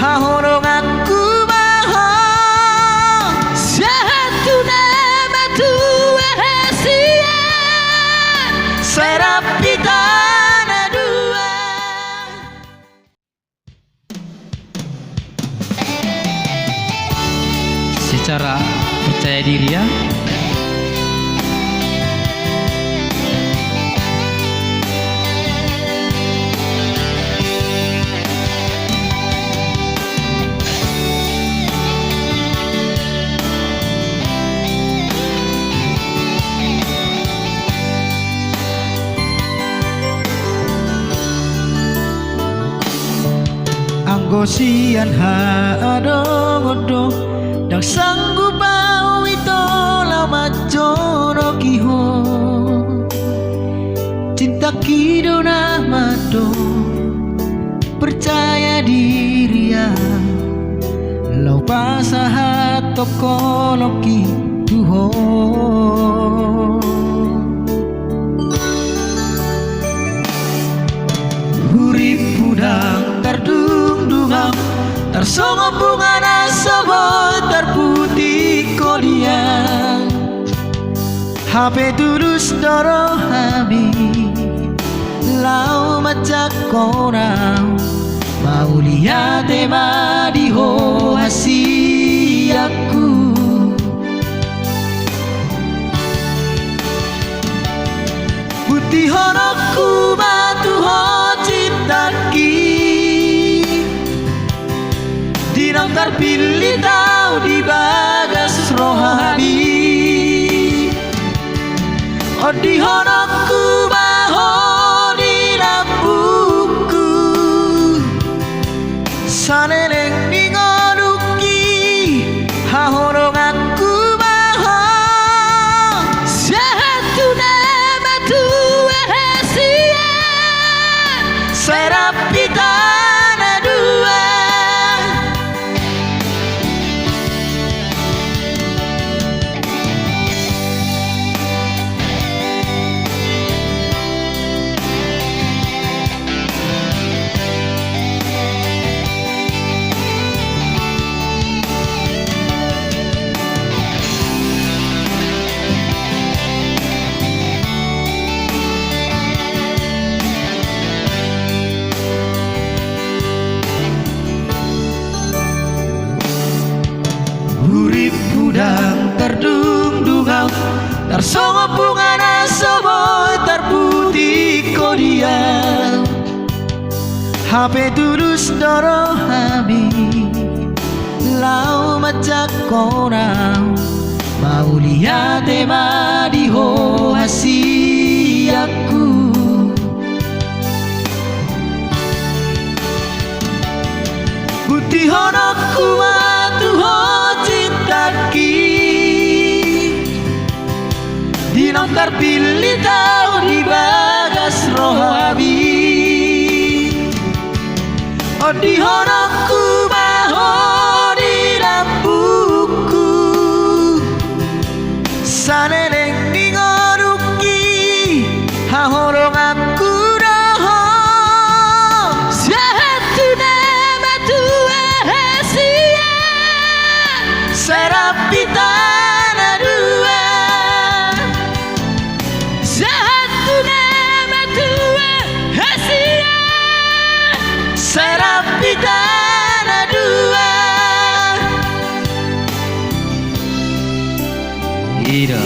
hahorong aku mahal satu nama tua hasia serapi tanah dua. Secara percaya diri ya. Anggosian adong-odong dang sanggup bau itu lama jono kiho cinta kidona mado percaya diri ya lau pasahat toko loki tuho hurip budang tardung dungam tarsongo bunga nasobo terputih koliang HP tulus doro habi lau macak korang mau lihat ema di ho hasiaku putih honokku batu ho cintaki dinang terpilih tau di bagas rohani di honokku baho di lampuku saneleng di ngoduki hahorong aku baho satu nama tua hasia serapi tanah dua. Hurip budang terdung dungau tarsongo bunga nasobo terputih kodiam HP tulus doro habi lau macak korang mau lihat ema di ho hasiaku putih honokku matu ho cintaki dinang terpilih tau di bagas rohabi di honokku baho di lampuku saneleng di ngoduki hahorong aku doho satu nama tua hasia serapi tanah dua satu nama tua hasia serapi tanah dua. Ida